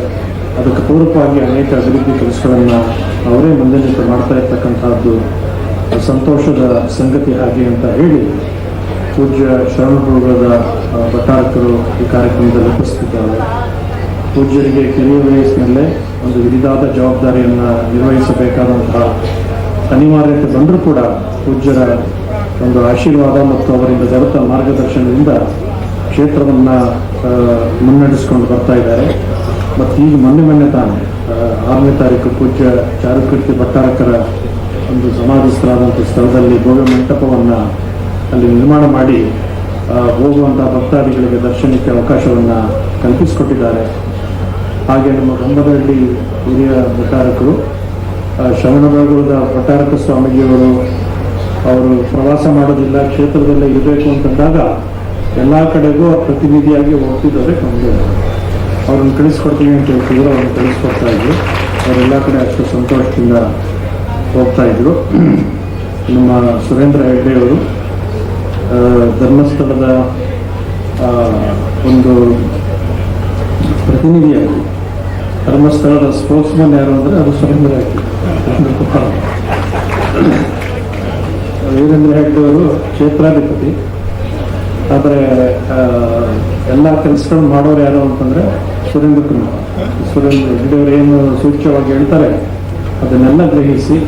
ಅದಕ್ಕೆ ಪೂರಕವಾಗಿ ಅನೇಕ ಅಭಿವೃದ್ಧಿ ಕೆಲಸಗಳನ್ನು ಅವರೇ ಮುಂದಿನಿಂದ ಮಾಡ್ತಾ ಇರ್ತಕ್ಕಂಥದ್ದು ಸಂತೋಷದ ಸಂಗತಿ ಹಾಗೆ ಅಂತ ಹೇಳಿ ಪೂಜ್ಯ ಶರಣಗುರುಗಳಾದ ಭಟ್ಟಾರಕರು ಈ ಕಾರ್ಯಕ್ರಮದಲ್ಲಿ ಉಪಸ್ಥಿತಿದ್ದಾರೆ. ಪೂಜ್ಯರಿಗೆ ಕಿರಿಯ ವಯಸ್ಸಿನಲ್ಲೇ ಒಂದು ಹಿರಿದಾದ ಜವಾಬ್ದಾರಿಯನ್ನು ನಿರ್ವಹಿಸಬೇಕಾದಂತಹ ಅನಿವಾರ್ಯತೆ ಬಂದರೂ ಕೂಡ ಪೂಜ್ಯರ ಒಂದು ಆಶೀರ್ವಾದ ಮತ್ತು ಅವರಿಂದ ದೊರೆತ ಮಾರ್ಗದರ್ಶನದಿಂದ ಕ್ಷೇತ್ರವನ್ನು ಮುನ್ನಡೆಸ್ಕೊಂಡು ಬರ್ತಾ ಇದ್ದಾರೆ. ಮತ್ತು ಈಗ ಮೊನ್ನೆ ತಾನೇ 6ನೇ ತಾರೀಕು ಪೂಜ್ಯ ಚಾರುಕೀರ್ತಿ ಭಟ್ಟಾರಕರ ಒಂದು ಸಮಾಧಿ ಸ್ಥಳದಂಥ ಸ್ಥಳದಲ್ಲಿ ಭವ್ಯ ಮಂಟಪವನ್ನು ಅಲ್ಲಿ ನಿರ್ಮಾಣ ಮಾಡಿ ಹೋಗುವಂಥ ಭಕ್ತಾದಿಗಳಿಗೆ ದರ್ಶನಕ್ಕೆ ಅವಕಾಶವನ್ನು ಕಲ್ಪಿಸಿಕೊಟ್ಟಿದ್ದಾರೆ. ಹಾಗೆ ನಮ್ಮ ಗಂಬದಹಳ್ಳಿ ಹಿರಿಯ ಭಟ್ಟಾರಕರು ಶ್ರವಣಬೆಳಗೊಳದ ಭಟ್ಟಾರಕ ಸ್ವಾಮೀಜಿಯವರು ಅವರು ಪ್ರವಾಸ ಮಾಡೋದಿಲ್ಲ, ಕ್ಷೇತ್ರದಲ್ಲೇ ಇರಬೇಕು ಅಂತಂದಾಗ ಎಲ್ಲ ಕಡೆಗೂ ಪ್ರತಿನಿಧಿಯಾಗಿ ಹೋಗ್ತಿದ್ದಾರೆ. ನಮಗೆ ಅವ್ರನ್ನ ಕಳಿಸ್ಕೊಡ್ತೀವಿ ಅಂತ ಹೇಳ್ತಿದ್ರು, ಅವ್ರನ್ನ ಕಳಿಸ್ಕೊಡ್ತಾ ಇದ್ರು. ಅವರೆಲ್ಲ ಕಡೆ ಅಷ್ಟು ಸಂತೋಷದಿಂದ ಹೋಗ್ತಾ ಇದ್ರು. ನಮ್ಮ ಸುರೇಂದ್ರ ಹೆಗ್ಡೆ ಅವರು ಧರ್ಮಸ್ಥಳದ ಒಂದು ಪ್ರತಿನಿಧಿಯಾಗಿ, ಧರ್ಮಸ್ಥಳದ ಸ್ಪೋರ್ಟ್ಸ್ಮನ್ ಯಾರು ಅಂದರೆ ಅದು ಸುರೇಂದ್ರ ಹೆಗ್ಡೆ. ವೀರೇಂದ್ರ ಹೆಗ್ಡೆ ಅವರು ಕ್ಷೇತ್ರಾಧಿಪತಿ. ಆದರೆ ಎಲ್ಲ ಕೆಲಸಗಳು ಮಾಡೋರು ಯಾರು ಅಂತಂದರೆ ಸುರೇಂದ್ರ ಹೆಗ್ಡೆ ಅವರು ಏನು ಸೂಚ್ಯವಾಗಿ ಹೇಳ್ತಾರೆ ಅದನ್ನೆಲ್ಲ ಗ್ರಹಿಸಿ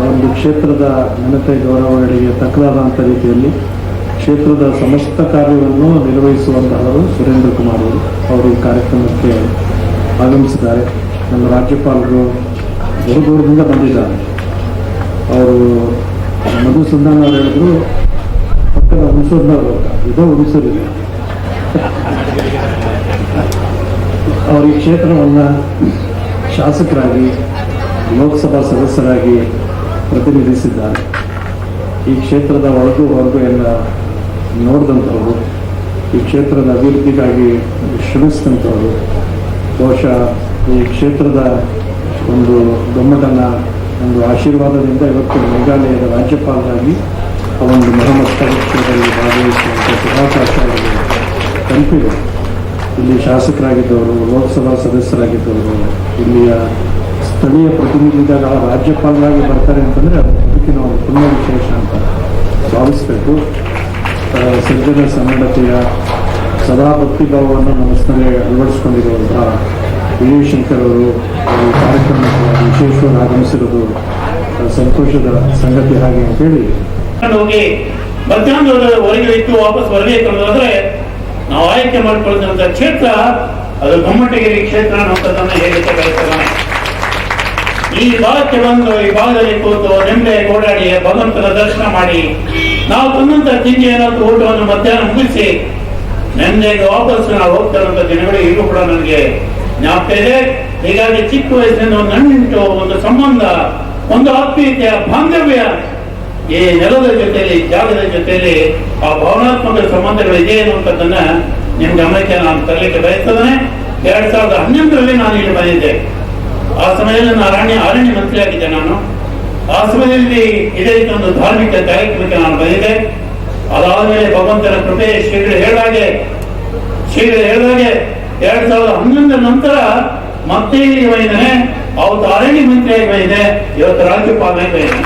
ಒಂದು ಕ್ಷೇತ್ರದ ಘನತೆ ಗೌರವಗಳಿಗೆ ತಕ್ಕದಾದಂಥ ರೀತಿಯಲ್ಲಿ ಕ್ಷೇತ್ರದ ಸಮಸ್ತ ಕಾರ್ಯವನ್ನು ನಿರ್ವಹಿಸುವಂತಹವರು ಸುರೇಂದ್ರ ಕುಮಾರ್ ಅವರು ಈ ಕಾರ್ಯಕ್ರಮಕ್ಕೆ ಆಗಮಿಸಿದ್ದಾರೆ. ನಮ್ಮ ರಾಜ್ಯಪಾಲರು ದೂರದಿಂದ ಬಂದಿದ್ದಾರೆ. ಅವರು ಮಧುಸೂದನ್ ಅವರು ಹೇಳಿದ್ರು ಪಕ್ಕದ ಹುಣಸೂರಿನವರು, ಇದು ಹುಣಸೂರಿದೆ. ಅವರು ಈ ಕ್ಷೇತ್ರವನ್ನು ಶಾಸಕರಾಗಿ, ಲೋಕಸಭಾ ಸದಸ್ಯರಾಗಿ ಪ್ರತಿನಿಧಿಸಿದ್ದಾರೆ. ಈ ಕ್ಷೇತ್ರದ ಒಳಗೂ ಹೊರಗೂ ಎಲ್ಲ ನೋಡಿದಂಥವರು, ಈ ಕ್ಷೇತ್ರದ ಅಭಿವೃದ್ಧಿಗಾಗಿ ಶ್ರಮಿಸಿದಂಥವರು. ಬಹುಶಃ ಈ ಕ್ಷೇತ್ರದ ಒಂದು ಗೊಮ್ಮಟನ ಒಂದು ಆಶೀರ್ವಾದದಿಂದ ಇವತ್ತು ಮೇಘಾಲಯದ ರಾಜ್ಯಪಾಲರಾಗಿ ಆ ಒಂದು ಮಹಾಮಸ್ತಕೋತ್ಸವದಲ್ಲಿ ಭಾಗವಹಿಸುವಂಥ ಶುಭಾಕಾಶ ಅವರಿಗೆ ತಲುಪಿದೆ. ಇಲ್ಲಿ ಶಾಸಕರಾಗಿದ್ದವರು, ಲೋಕಸಭಾ ಸದಸ್ಯರಾಗಿದ್ದವರು, ಇಲ್ಲಿಯ ಸ್ಥಳೀಯ ಪ್ರತಿನಿಧಿಗಳ ರಾಜ್ಯಪಾಲರಾಗಿ ಬರ್ತಾರೆ ಅಂತಂದರೆ ಅದಕ್ಕೆ ನಾವು ಪುಣ್ಯ ವಿಶೇಷ ಅಂತ ಭಾವಿಸಬೇಕು. ಸಜ್ಜನ ಸನ್ನಡತೆಯ ಸದಾ ಭಕ್ತಿಭಾವವನ್ನು ನಮ್ಮಲ್ಲಿ ಅಳವಡಿಸಿಕೊಂಡಿರುವಂತಹ ವಿಜಯಶಂಕರ್ ಅವರು ಈ ಕಾರ್ಯಕ್ರಮಕ್ಕೆ ವಿಶೇಷವಾಗಿ ಆಗಮಿಸಿರೋದು ಸಂತೋಷದ ಸಂಗತಿ. ಹಾಗೆ ಹೇಳಿ ಹೋಗಿ ಮಧ್ಯಾಹ್ನದವರೆಗೆ ಇತ್ತು ವಾಪಸ್ ಬರಬೇಕು ಅನ್ನೋದಾದ್ರೆ ನಾವು ಆಯ್ಕೆ ಮಾಡಿಕೊಳ್ಳುವಂತ ಕ್ಷೇತ್ರ ಅದು ಗೊಮ್ಮಟಗಿರಿ ಕ್ಷೇತ್ರ ಅನ್ನೋದನ್ನ ಹೇಳಿಕೆ ಬಯಸ್ತೇನೆ. ಈ ಭಾಗಕ್ಕೆ ಬಂದು ಈ ಭಾಗದಲ್ಲಿ ಕೂತು ನೆಮ್ಮದಿ ಓಡಾಡಿ ಭಗವಂತನ ದರ್ಶನ ಮಾಡಿ ನಾವು ತಂದಂತ ತಿಂಡಿ ಏನಾದ್ರು ಊಟವನ್ನು ಮಧ್ಯಾಹ್ನ ಮುಗಿಸಿ ನೆಮ್ಮದಿಯಾಗಿ ವಾಪಸ್ ನಾವು ಹೋಗ್ತಿರುವಂತ ದಿನಗಳು ಈಗೂ ಕೂಡ ನನಗೆ ಜ್ಞಾಪಕ ಇದೆ. ಹೀಗಾಗಿ ಚಿಕ್ಕ ವಯಸ್ಸಿನಿಂದ ಒಂದು ನಂಟು, ಒಂದು ಸಂಬಂಧ, ಒಂದು ಆತ್ಮೀಯತೆಯ ಬಾಂಧವ್ಯ ಈ ನೆಲದ ಜೊತೆಯಲ್ಲಿ, ಜಾಗದ ಜೊತೆಯಲ್ಲಿ ಆ ಭಾವನಾತ್ಮಕ ಸಂಬಂಧಗಳಿದೆ ಅನ್ನುವಂಥದ್ದನ್ನ ನಿಮ್ ಗಮನಕ್ಕೆ ನಾನು ತರಲಿಕ್ಕೆ ಬಯಸ್ತೇನೆ. 2011ರಲ್ಲಿ ನಾನು ಇಲ್ಲಿ ಬಂದಿದ್ದೆ. ಆ ಸಮಯದಲ್ಲಿ ನಾನು ಅರಣ್ಯ ಮಂತ್ರಿ ಆಗಿದ್ದೆ. ನಾನು ಆ ಸಮಯದಲ್ಲಿ ಇದೇ ರೀತಿ ಒಂದು ಧಾರ್ಮಿಕ ಕಾರ್ಯಕ್ರಮಕ್ಕೆ ನಾನು ಬಂದಿದ್ದೆ. ಅದಾದ್ಮೇಲೆ ಭಗವಂತನ ಕೃಪೆ ಶ್ರೀಗಳು ಹೇಳಿದಾಗೆ 2011 ನಂತರ ಮತ್ತೆ ಇಲ್ಲಿ ಬಂದಿದ್ದೇನೆ. ಅವತ್ತು ಅರಣ್ಯ ಮಂತ್ರಿಯಾಗಿ ಬಂದಿದೆ, ಇವತ್ತು ರಾಜ್ಯಪಾಲನಾಗಿ ಬಂದಿದ್ದೇನೆ.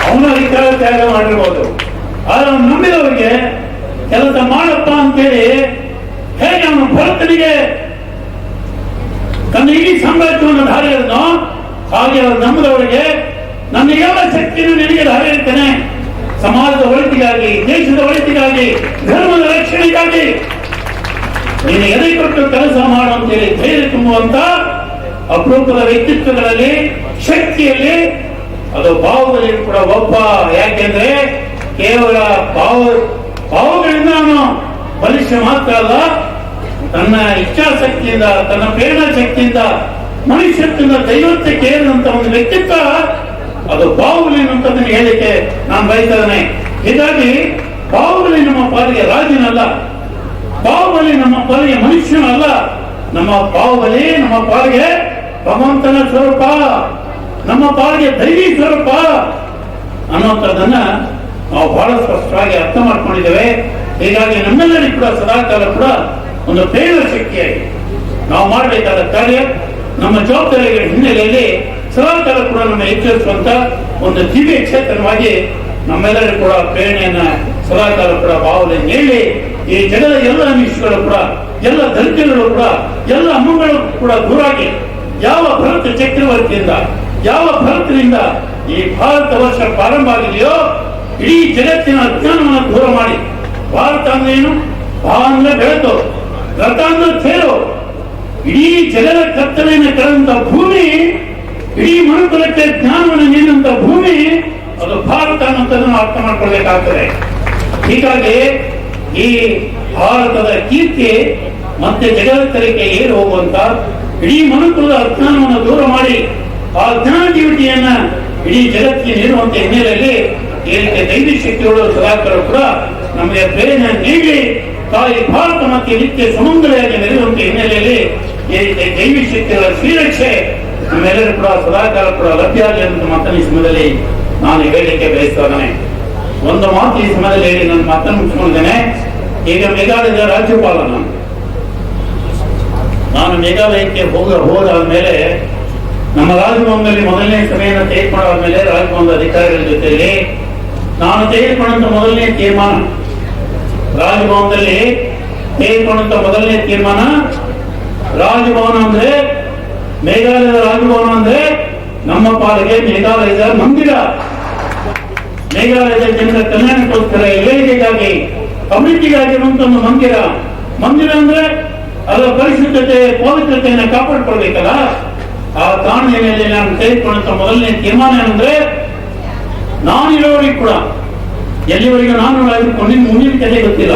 ಅವನು ಅಧಿಕಾರ ತ್ಯಾಗ ಮಾಡಿರ್ಬೋದು, ಆದ್ರೆ ಅವನು ನಂಬಿದವರಿಗೆ ಕೆಲಸ ಮಾಡಪ್ಪ ಅಂತೇಳಿ ಹೇಗೆ ಅವನು ಭರತನಿಗೆ ತನ್ನ ಇಡೀ ಸಾಮ್ರಾಜ್ಯವನ್ನು ಧಾರೆ ಎರೆದನೋ ಹಾಗೆ ಅವರು ನಂಬಿದವರಿಗೆ ನನ್ನ ಎಲ್ಲ ಶಕ್ತಿಯನ್ನು ನಿನಗೆ ಧಾರೆ ಇರ್ತೇನೆ. ಸಮಾಜದ ಒಳಿತಿಗಾಗಿ, ದೇಶದ ಒಳಿತಿಗಾಗಿ, ಧರ್ಮದ ರಕ್ಷಣೆಗಾಗಿ ನೀನು ಎದೆ ಕೊಟ್ಟು ಕೆಲಸ ಮಾಡುವಂತೇಳಿ ಧೈರ್ಯ ತುಂಬುವಂತ ಅಪರೂಪದ ವ್ಯಕ್ತಿತ್ವಗಳಲ್ಲಿ, ಶಕ್ತಿಯಲ್ಲಿ ಅದು ಬಾಹುಬಲಿ ಕೂಡ ಒಬ್ಬ. ಯಾಕೆಂದ್ರೆ ಕೇವಲ ಬಾಹುಗಳಿಂದ ಅವನು ಬಲಿಷ್ಠ ಮಾತ್ರ ಅಲ್ಲ, ತನ್ನ ಇಚ್ಛಾಶಕ್ತಿಯಿಂದ, ತನ್ನ ಪ್ರೇರಣಾ ಶಕ್ತಿಯಿಂದ, ಮನುಷ್ಯತ್ವದಿಂದ ದೈವತ್ವಕ್ಕೆ ಏರಿದಂತ ಒಂದು ವ್ಯಕ್ತಿತ್ವ ಅದು ಬಾಹುಬಲಿ ಅನ್ನುವಂಥದ್ದನ್ನು ಹೇಳಿಕೆ ನಾನು ಬಯಸ್ತೇನೆ. ಹೀಗಾಗಿ ಬಾಹುಬಲಿ ನಮ್ಮ ಪಾಲಿಗೆ ರಾಜನಲ್ಲ, ಬಾಹುಬಲಿ ನಮ್ಮ ಪಾಲಿಗೆ ಮನುಷ್ಯನಲ್ಲ, ನಮ್ಮ ಬಾಹುಬಲಿ ನಮ್ಮ ಪಾಲಿಗೆ ಭಗವಂತನ ಸ್ವರೂಪ, ನಮ್ಮ ಪಾಲಿಗೆ ದೈವಿ ಸ್ವರೂಪ ಅನ್ನುವಂಥದ್ದನ್ನ ನಾವು ಬಹಳ ಸ್ಪಷ್ಟವಾಗಿ ಅರ್ಥ ಮಾಡ್ಕೊಂಡಿದ್ದೇವೆ. ಹೀಗಾಗಿ ನಮ್ಮೆಲ್ಲರಿಗೂ ಕೂಡ ಸದಾಕಾಲ ಕೂಡ ಒಂದು ಪ್ರೇರಣ ಶಕ್ತಿಯಾಗಿ ನಾವು ಮಾಡಬೇಕಾದ ಕಾರ್ಯ, ನಮ್ಮ ಜವಾಬ್ದಾರಿಗಳ ಹಿನ್ನೆಲೆಯಲ್ಲಿ ಸದಾಕಾಲ ಕೂಡ ನಮ್ಮ ಎಚ್ಚರಿಸುವಂತ ಒಂದು ದಿವ್ಯ ಕ್ಷೇತ್ರವಾಗಿ ನಮ್ಮೆಲ್ಲರಿಗೂ ಕೂಡ ಪ್ರೇರಣೆಯನ್ನ ಸದಾಕಾಲ ಕೂಡ ಬಾಹುಬಲಿ ನೀಡಿ ಈ ಜಗದ ಎಲ್ಲ ಅನಿಷ್ಟಗಳು ಕೂಡ, ಎಲ್ಲ ದರಿದ್ರಗಳು ಕೂಡ, ಎಲ್ಲ ಅಮ್ಮಗಳು ಕೂಡ ದೂರಾಗಿ ಯಾವ ಭರತ ಚಕ್ರವರ್ತಿಯಿಂದ, ಯಾವ ಭರತನಿಂದ ಈ ಭಾರತ ವರ್ಷ ಪ್ರಾರಂಭ ಆಗಿದೆಯೋ ಇಡೀ ಜಗತ್ತಿನ ಅಜ್ಞಾನವನ್ನು ದೂರ ಮಾಡಿ, ಭಾರತ ಅಂದ್ರೆ ಏನು, ಭಾ ಅಂದ್ರೆ ಬೆಳಕು, ರಥ ಅಂದ್ರೆ ತೇರು, ಇಡೀ ಜಗದ ಕತ್ತಲೆಯನ್ನು ಕಳೆದಂತ ಭೂಮಿ, ಇಡೀ ಮನುಕುಲಕ್ಕೆ ಜ್ಞಾನವನ್ನು ನೀಡಿದಂತ ಭೂಮಿ ಅದು ಭಾರತ ಅನ್ನೋದನ್ನು ಅರ್ಥ ಮಾಡ್ಕೊಳ್ಬೇಕಾಗ್ತದೆ. ಹೀಗಾಗಿ ಈ ಭಾರತದ ಕೀರ್ತಿ ಮತ್ತೆ ಜಗತ್ತರಿಗೆ ಏರು ಹೋಗುವಂತ, ಇಡೀ ಮನುಕುಲದ ಅಜ್ಞಾನವನ್ನು ದೂರ ಮಾಡಿ ಆ ಜ್ಞಾನ ಜೀವಿತೆಯನ್ನ ಇಡೀ ಜಗತ್ತಿಗೆ ನೀಡುವಂತ ಹಿನ್ನೆಲೆಯಲ್ಲಿ ಈ ರೀತಿಯ ದೈವಿ ಶಕ್ತಿಗಳು ಸದಾಕಾಲ ಕೂಡ ನಮಗೆ ಪ್ರೇರಣೆ ನೀಡಿ ತಾಯಿ ಭಾರತ ಮತ್ತೆ ನಿತ್ಯ ಸುಮಂಗಲೆಯಾಗಿ ನೆರೆಯುವಂತ ಹಿನ್ನೆಲೆಯಲ್ಲಿ ಈ ರೀತಿಯ ದೈವಿ ಶಕ್ತಿಗಳ ಶ್ರೀರಕ್ಷೆ ನಮ್ಮೆಲ್ಲರೂ ಕೂಡ ಸದಾಕಾಲ ಕೂಡ ಲಭ್ಯ ಆಗಲಿ ಅಂತ ಮಾತನ್ನ ಈ ಸಮಯದಲ್ಲಿ ನಾನು ಹೇಳಿಕೆ ಬಯಸ್ತಾನೆ. ಒಂದು ಮಾತು ಈ ಸಮಯದಲ್ಲಿ ಹೇಳಿ ನನ್ನ ಮಾತನ್ನು ಮುಗಿಸ್ಕೊಂಡಿದ್ದೇನೆ. ಈಗ ಮೇಘಾಲಯದ ರಾಜ್ಯಪಾಲ ನಾನು ಮೇಘಾಲಯಕ್ಕೆ ಹೋದಾದ ಮೇಲೆ ನಮ್ಮ ರಾಜಭವನದಲ್ಲಿ ಮೊದಲನೇ ಸಭೆಯನ್ನು ತೆಗೆದುಕೊಂಡಾದ ಮೇಲೆ ರಾಜಭವನದ ಅಧಿಕಾರಿಗಳ ಜೊತೆಯಲ್ಲಿ ನಾನು ತೆಗೆದುಕೊಂಡಂತ ಮೊದಲನೇ ತೀರ್ಮಾನ, ರಾಜಭವನದಲ್ಲಿ ತೆಗೆದುಕೊಂಡಂತ ಮೊದಲನೇ ತೀರ್ಮಾನ, ರಾಜಭವನ ಅಂದ್ರೆ ಮೇಘಾಲಯದ ರಾಜಭವನ ಅಂದ್ರೆ ನಮ್ಮ ಪಾಲಿಗೆ ಮೇಘಾಲಯದ ಮಂದಿರ, ಮೇಘಾಲಯದ ಜನರ ಕಲ್ಯಾಣಕ್ಕೋಸ್ಕರ ಏಳಿಗೆಗಾಗಿ ಅಭಿವೃದ್ಧಿಗಾಗಿರುವಂತ ಒಂದು ಮಂದಿರ. ಮಂದಿರ ಅಂದ್ರೆ ಅದರ ಪರಿಶುದ್ಧತೆ ಪವಿತ್ರತೆಯನ್ನು ಕಾಪಾಡಿಕೊಳ್ಬೇಕಲ್ಲ. ಆ ಕಾರಣೆಯಲ್ಲಿ ನಾನು ತೆಗೆದುಕೊಂಡಂತ ಮೊದಲನೇ ತೀರ್ಮಾನ ಏನಂದ್ರೆ, ನಾನಿರೋರಿಗೆ ಕೂಡ ಎಲ್ಲಿವರೆಗೂ ನಾನು ಮುಂದಿನ ಕಥೆ ಗೊತ್ತಿಲ್ಲ,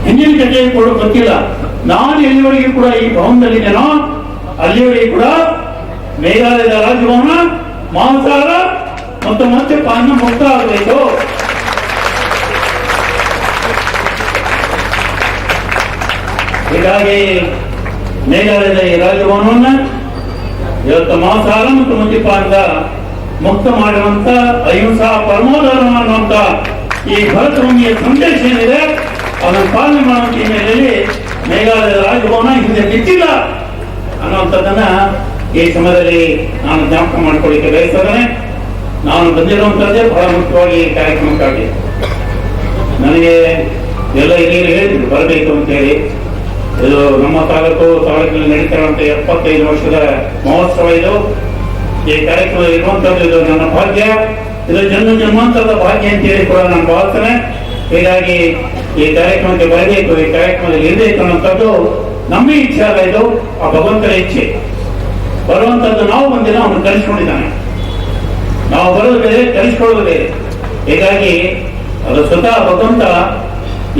ಹಿಂದಿನ ಕಥೆ ಕೂಡ ಗೊತ್ತಿಲ್ಲ, ನಾನು ಎಲ್ಲಿವರೆಗೂ ಕೂಡ ಈ ಭವನದಲ್ಲಿದ್ದೇನೋ ಅಲ್ಲಿವರೆಗೂ ಕೂಡ ಮೇಘಾಲಯದ ರಾಜಭವನ ಮಾಂಸಾಹಾರ ಮತ್ತು ಮದ್ಯಪಾನ ಮುಕ್ತ ಆಗಬೇಕು. ಹೀಗಾಗಿ ಮೇಘಾಲಯದ ಈ ರಾಜಭವನವನ್ನ ಇವತ್ತು ಮಾಂಸಾಹಾರ ಮತ್ತು ಮದ್ಯಪಾನದ ಮುಕ್ತ ಮಾಡುವಂತ ಅಹಿಂಸಾ ಪರಮೋಧರ್ಮ ಅನ್ನುವಂತ ಈ ಭರತಭೂಮಿಯ ಸಂದೇಶ ಏನಿದೆ ಅದನ್ನು ಪಾಲನೆ ಮಾಡುವಂತ ಹಿನ್ನೆಲೆಯಲ್ಲಿ ಮೇಘಾಲಯದ ರಾಜಭವನ ಹಿಂದೆ ಬಿಟ್ಟಿಲ್ಲ ಅನ್ನುವಂಥದ್ದನ್ನ ಈ ಸಮಯದಲ್ಲಿ ನಾನು ಜ್ಞಾಪಕ ಮಾಡಿಕೊಳ್ಳಿಕ್ಕೆ ಬಯಸ್ತೇನೆ. ನಾನು ಬಂದಿರುವಂತದ್ದೇ ಬಹಳ ಮುಖ್ಯವಾಗಿ ಈ ಕಾರ್ಯಕ್ರಮಕ್ಕಾಗಿ. ನನಗೆ ಎಲ್ಲ ಹಿರಿಯರು ಹೇಳಿದ್ರು ಬರಬೇಕು ಅಂತ ಹೇಳಿ. ಇದು ನಮ್ಮ ತಾಲೂಕಿನಲ್ಲಿ ನಡೀತಿರುವಂತ 75 ವರ್ಷದ ಮಹೋತ್ಸವ. ಇದು ಈ ಕಾರ್ಯಕ್ರಮ ಇರುವಂತದ್ದು ಇದು ನನ್ನ ಭಾಗ್ಯ, ಇದು ಜನ್ಮಾಂತರದ ಭಾಗ್ಯ ಅಂತ ಹೇಳಿ ಕೂಡ ನಾನು ಭಾವಿಸ್ತೇನೆ. ಹೀಗಾಗಿ ಈ ಕಾರ್ಯಕ್ರಮಕ್ಕೆ ಬರಬೇಕು, ಈ ಕಾರ್ಯಕ್ರಮದಲ್ಲಿ ಇರಬೇಕು ಅನ್ನೋಂಥದ್ದು ನಮ್ಮ ಇಚ್ಛೆ ಅಲ್ಲ, ಇದು ಆ ಭಗವಂತನ ಇಚ್ಛೆ. ಬರುವಂತದ್ದು ನಾವು ಬಂದಿಲ್ಲ, ಅವನು ಕಲಿಸ್ಕೊಂಡಿದ್ದಾನೆ. ನಾವು ಬರೋದು ಬೇರೆ, ಕಲಿಸ್ಕೊಳ್ಳೋದು ಬೇರೆ. ಹೀಗಾಗಿ ಅದು ಸ್ವತಃ ಭಗವಂತ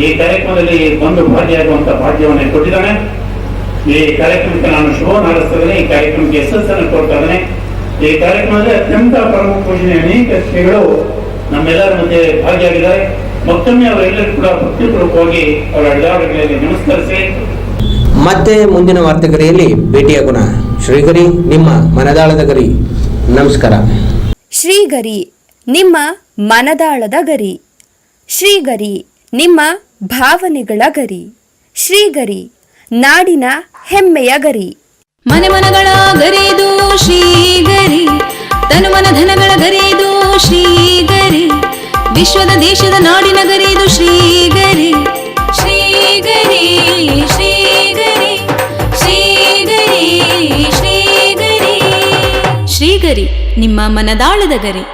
ಈ ಕಾರ್ಯಕ್ರಮದಲ್ಲಿ ಬಂದು ಭಾಗಿಯಾಗುವಂತ ಭಾಗ್ಯವನ್ನು ಕೊಟ್ಟಿದ್ದಾನೆ. ಈ ಕಾರ್ಯಕ್ರಮಕ್ಕೆ ನಾನು ಶುಭ ಹಾರೈಸ್ತೇನೆ. ಈ ಕಾರ್ಯಕ್ರಮಕ್ಕೆ ಯಶಸ್ಸನ್ನು ಕೊಡ್ತಾ ಇದ್ದೇನೆ. ಈ ಕಾರ್ಯಕ್ರಮದಲ್ಲಿ ಅತ್ಯಂತ ಪ್ರಮುಖ ಪೂಜನೆ ಅನೇಕ ಶ್ರೀಗಳು ನಮ್ಮೆಲ್ಲರ ಮಧ್ಯೆ ಭಾಗಿಯಾಗಿದ್ದಾರೆ. ಮತ್ತೊಮ್ಮೆ ಅವರೆಲ್ಲರೂ ಕೂಡ ಭಕ್ತಿಪೂರ್ವಕವಾಗಿ ಅವರ ಅಡಿಯಾವಳಿಗಳಲ್ಲಿ ನಮಸ್ಕರಿಸಿ ಮತ್ತೆ ಮುಂದಿನ ವಾರ್ತೆಗರಿಯಲ್ಲಿ ಭೇಟಿಯಾಗೋಣ. ಶ್ರೀಗರಿ, ನಿಮ್ಮ ಮನದಾಳದ ಗರಿ. ನಮಸ್ಕಾರ. ಶ್ರೀಗರಿ, ನಿಮ್ಮ ಮನದಾಳದ ಗರಿ. ಶ್ರೀಗರಿ, ನಿಮ್ಮ ಭಾವನೆಗಳ ಗರಿ. ಶ್ರೀಗರಿ, ನಾಡಿನ ಹೆಮ್ಮೆಯ ಗರಿ. ಮನೆ ಮನಗಳ ಗರಿದು ಶ್ರೀಗರಿ, ತನು ಮನ ಧನಗಳ ಗರಿದು ಶ್ರೀಗರಿ, ವಿಶ್ವದ ದೇಶದ ನಾಡಿನ ಗರಿದು ಶ್ರೀಗರಿ. ಶ್ರೀಗರಿ ಶ್ರೀಗರಿ ಶ್ರೀಗರಿ ಶ್ರೀಗರಿ ಶ್ರೀಗರಿ, ನಿಮ್ಮ ಮನದಾಳದ ಗರಿ.